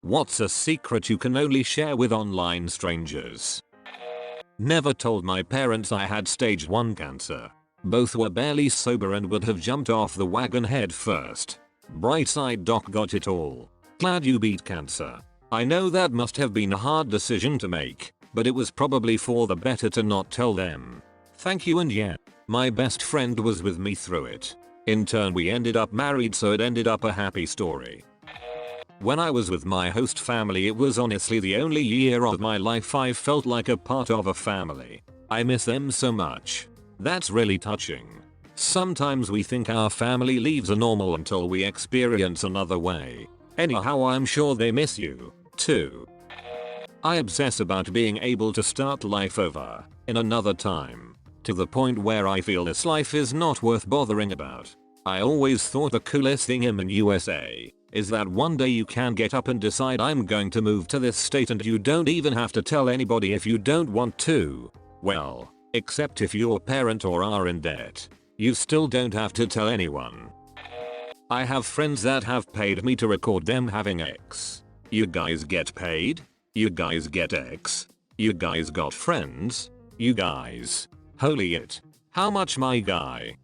What's a secret you can only share with online strangers? Never told my parents I had stage 1 cancer. Both were barely sober and would have jumped off the wagon head first. Bright side, doc got it all. Glad you beat cancer. I know that must have been a hard decision to make, but it was probably for the better to not tell them. Thank you, and yeah, my best friend was with me through it. In turn we ended up married, so it ended up a happy story. When I was with my host family, it was honestly the only year of my life I felt like a part of a family. I miss them so much. That's really touching. Sometimes we think our family leaves are normal until we experience another way. Anyhow, I'm sure they miss you, too. I obsess about being able to start life over, in another time. To the point where I feel this life is not worth bothering about. I always thought the coolest thing in USA is that one day you can get up and decide, I'm going to move to this state, and you don't even have to tell anybody if you don't want to. Well, except if you're a parent or are in debt. You still don't have to tell anyone. I have friends that have paid me to record them having X. You guys get paid? You guys get X? You guys got friends? You guys. Holy it. How much, my guy?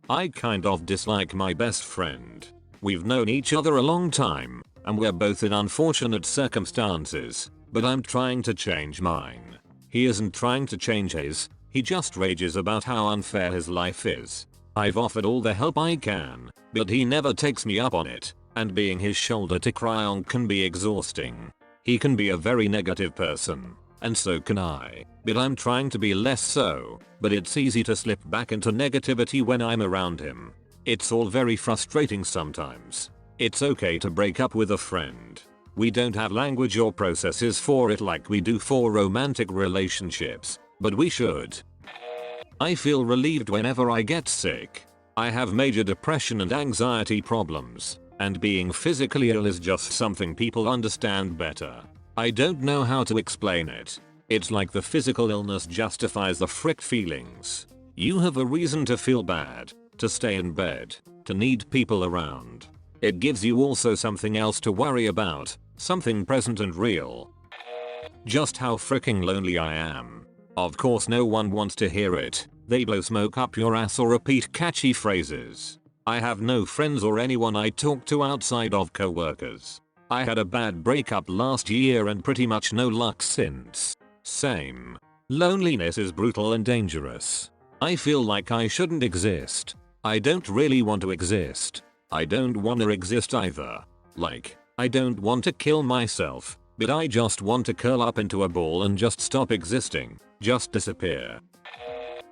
I kind of dislike my best friend. We've known each other a long time, and we're both in unfortunate circumstances, but I'm trying to change mine. He isn't trying to change his, he just rages about how unfair his life is. I've offered all the help I can, but he never takes me up on it, and being his shoulder to cry on can be exhausting. He can be a very negative person, and so can I, but I'm trying to be less so, but it's easy to slip back into negativity when I'm around him. It's all very frustrating sometimes. It's okay to break up with a friend. We don't have language or processes for it like we do for romantic relationships, but we should. I feel relieved whenever I get sick. I have major depression and anxiety problems, and being physically ill is just something people understand better. I don't know how to explain it. It's like the physical illness justifies the frick feelings. You have a reason to feel bad, to stay in bed, to need people around. It gives you also something else to worry about, something present and real. Just how fricking lonely I am. Of course no one wants to hear it. They blow smoke up your ass or repeat catchy phrases. I have no friends or anyone I talk to outside of coworkers. I had a bad breakup last year and pretty much no luck since. Same. Loneliness is brutal and dangerous. I feel like I shouldn't exist. I don't really want to exist. I don't wanna exist either. Like, I don't want to kill myself, but I just want to curl up into a ball and just stop existing, just disappear.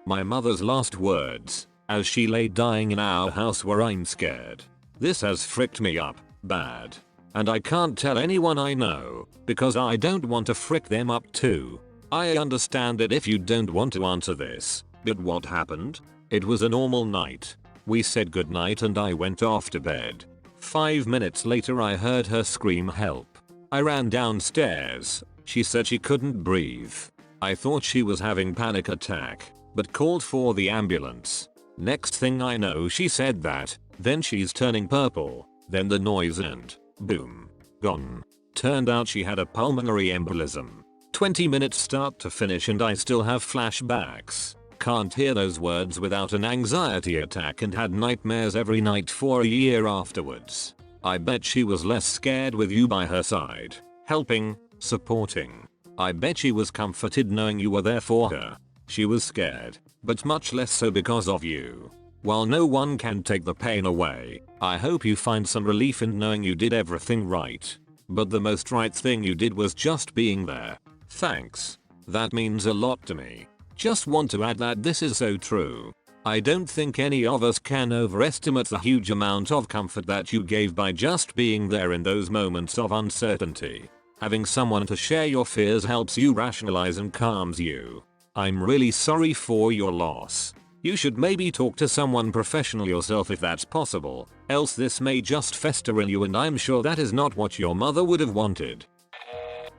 My mother's last words, as she lay dying in our house, were, I'm scared. This has fricked me up, bad. And I can't tell anyone I know, because I don't want to frick them up too. I understand it if you don't want to answer this, but what happened? It was a normal night. We said goodnight and I went off to bed. 5 minutes later I heard her scream help. I ran downstairs. She said she couldn't breathe. I thought she was having panic attack, but called for the ambulance. Next thing I know she said that, then she's turning purple, then the noise and boom. Gone. Turned out she had a pulmonary embolism. 20 minutes start to finish and I still have flashbacks. Can't hear those words without an anxiety attack and had nightmares every night for a year afterwards. I bet she was less scared with you by her side, helping, supporting. I bet she was comforted knowing you were there for her. She was scared, but much less so because of you. While no one can take the pain away, I hope you find some relief in knowing you did everything right. But the most right thing you did was just being there. Thanks. That means a lot to me. Just want to add that this is so true. I don't think any of us can overestimate the huge amount of comfort that you gave by just being there in those moments of uncertainty. Having someone to share your fears helps you rationalize and calms you. I'm really sorry for your loss. You should maybe talk to someone professional yourself if that's possible, else this may just fester in you, and I'm sure that is not what your mother would have wanted.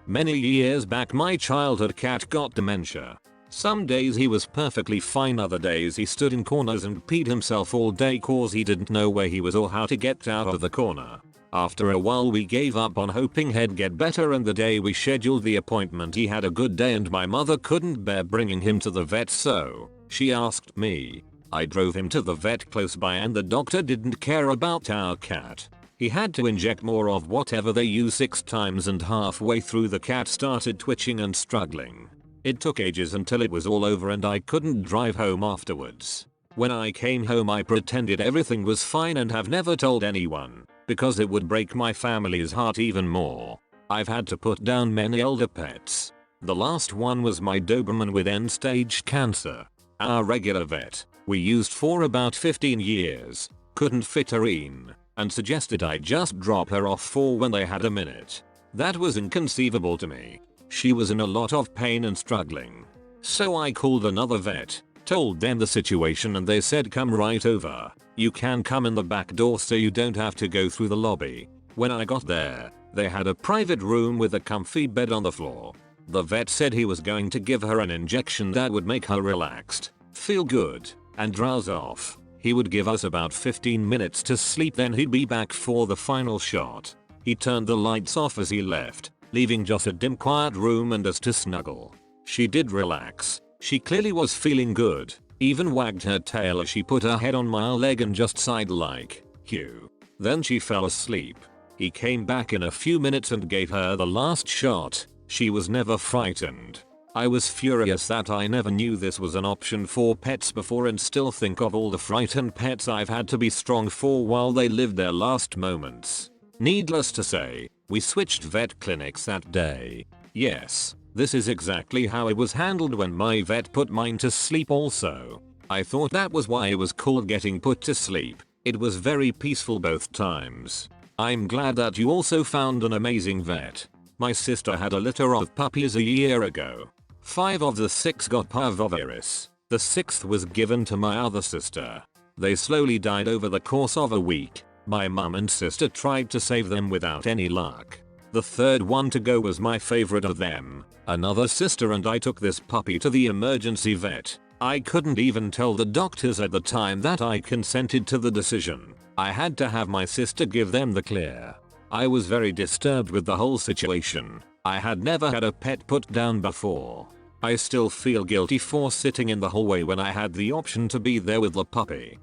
Many years back my childhood cat got dementia. Some days he was perfectly fine, other days he stood in corners and peed himself all day cause he didn't know where he was or how to get out of the corner. After a while we gave up on hoping he'd get better, and the day we scheduled the appointment he had a good day and my mother couldn't bear bringing him to the vet, so she asked me. I drove him to the vet close by and the doctor didn't care about our cat. He had to inject more of whatever they use 6 times, and halfway through the cat started twitching and struggling. It took ages until it was all over and I couldn't drive home afterwards. When I came home I pretended everything was fine and have never told anyone, because it would break my family's heart even more. I've had to put down many older pets. The last one was my Doberman with end-stage cancer. Our regular vet, we used for about 15 years, couldn't fit her in, and suggested I just drop her off for when they had a minute. That was inconceivable to me. She was in a lot of pain and struggling. So I called another vet, told them the situation, and they said come right over. You can come in the back door so you don't have to go through the lobby. When I got there, they had a private room with a comfy bed on the floor. The vet said he was going to give her an injection that would make her relaxed, feel good, and drowse off. He would give us about 15 minutes to sleep, then he'd be back for the final shot. He turned the lights off as he left, leaving just a dim quiet room and us to snuggle. She did relax. She clearly was feeling good, even wagged her tail as she put her head on my leg and just sighed like, "Phew." Then she fell asleep. He came back in a few minutes and gave her the last shot. She was never frightened. I was furious that I never knew this was an option for pets before, and still think of all the frightened pets I've had to be strong for while they lived their last moments. Needless to say, we switched vet clinics that day. Yes, this is exactly how it was handled when my vet put mine to sleep also. I thought that was why it was called getting put to sleep. It was very peaceful both times. I'm glad that you also found an amazing vet. My sister had a litter of puppies a year ago. 5 of the 6 got parvovirus. The 6th was given to my other sister. They slowly died over the course of a week. My mum and sister tried to save them without any luck. The 3rd one to go was my favorite of them. Another sister and I took this puppy to the emergency vet. I couldn't even tell the doctors at the time that I consented to the decision. I had to have my sister give them the clear. I was very disturbed with the whole situation. I had never had a pet put down before. I still feel guilty for sitting in the hallway when I had the option to be there with the puppy.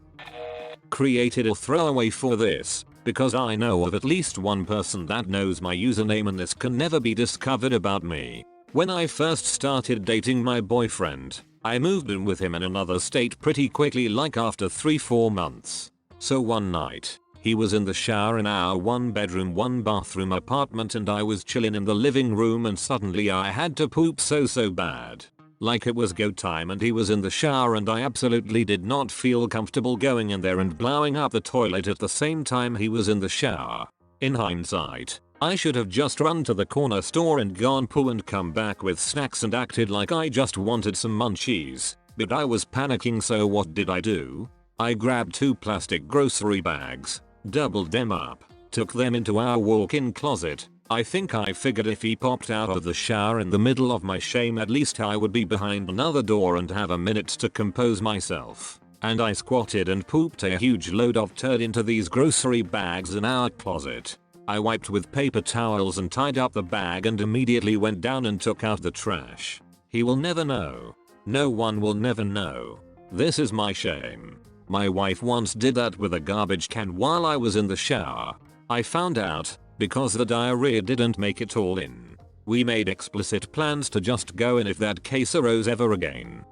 Created a throwaway for this, because I know of at least one person that knows my username and this can never be discovered about me. When I first started dating my boyfriend, I moved in with him in another state pretty quickly, like after 3-4 months. So one night, he was in the shower in our 1-bedroom 1-bathroom apartment and I was chilling in the living room, and suddenly I had to poop so bad. Like it was go time, and he was in the shower and I absolutely did not feel comfortable going in there and blowing up the toilet at the same time he was in the shower. In hindsight, I should have just run to the corner store and gone poo and come back with snacks and acted like I just wanted some munchies. But I was panicking, so what did I do? I grabbed 2 plastic grocery bags, doubled them up, took them into our walk-in closet. I think I figured if he popped out of the shower in the middle of my shame, at least I would be behind another door and have a minute to compose myself. And I squatted and pooped a huge load of turd into these grocery bags in our closet. I wiped with paper towels and tied up the bag and immediately went down and took out the trash. He will never know. No one will never know. This is my shame. My wife once did that with a garbage can while I was in the shower. I found out, because the diarrhea didn't make it all in. We made explicit plans to just go in if that case arose ever again.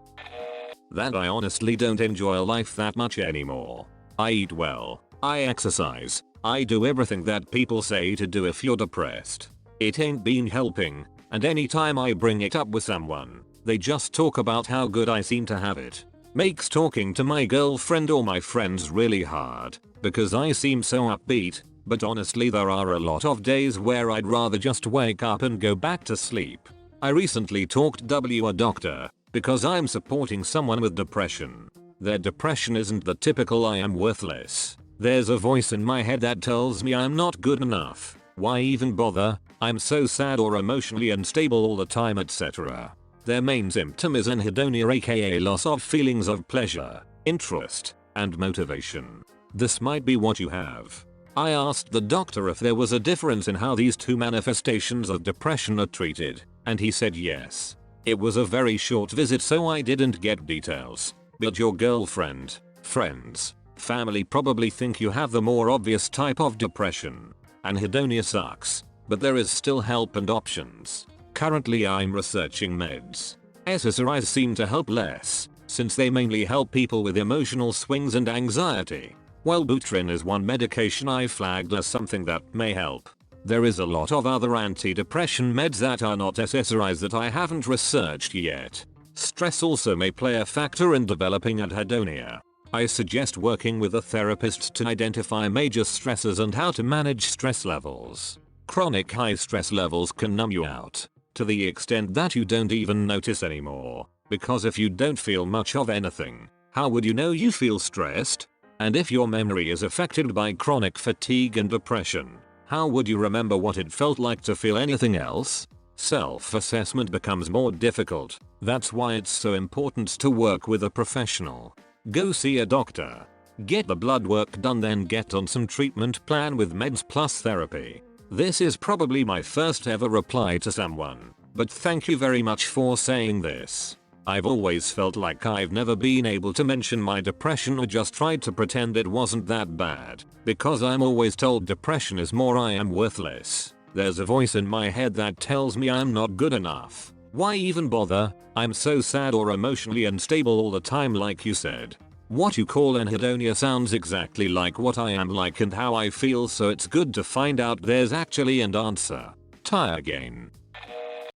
That I honestly don't enjoy life that much anymore. I eat well, I exercise, I do everything that people say to do if you're depressed. It ain't been helping, and anytime I bring it up with someone, they just talk about how good I seem to have it. Makes talking to my girlfriend or my friends really hard, because I seem so upbeat, but honestly there are a lot of days where I'd rather just wake up and go back to sleep. I recently talked to a doctor, because I'm supporting someone with depression. Their depression isn't the typical I am worthless. There's a voice in my head that tells me I'm not good enough. Why even bother? I'm so sad or emotionally unstable all the time, etc. Their main symptom is anhedonia, aka loss of feelings of pleasure, interest, and motivation. This might be what you have. I asked the doctor if there was a difference in how these two manifestations of depression are treated, and he said yes. It was a very short visit so I didn't get details, but your girlfriend, friends, family probably think you have the more obvious type of depression. Anhedonia sucks, but there is still help and options. Currently I'm researching meds. SSRIs seem to help less, since they mainly help people with emotional swings and anxiety. Wellbutrin is one medication I flagged as something that may help. There is a lot of other anti-depression meds that are not SSRIs that I haven't researched yet. Stress also may play a factor in developing anhedonia. I suggest working with a therapist to identify major stressors and how to manage stress levels. Chronic high stress levels can numb you out, to the extent that you don't even notice anymore. Because if you don't feel much of anything, how would you know you feel stressed? And if your memory is affected by chronic fatigue and depression, how would you remember what it felt like to feel anything else? Self-assessment becomes more difficult. That's why it's so important to work with a professional. Go see a doctor. Get the blood work done, then get on some treatment plan with meds plus therapy. This is probably my first ever reply to someone, but thank you very much for saying this. I've always felt like I've never been able to mention my depression or just tried to pretend it wasn't that bad, because I'm always told depression is more I am worthless. There's a voice in my head that tells me I'm not good enough. Why even bother? I'm so sad or emotionally unstable all the time like you said. What you call anhedonia sounds exactly like what I am like and how I feel, so it's good to find out there's actually an answer. Tie again.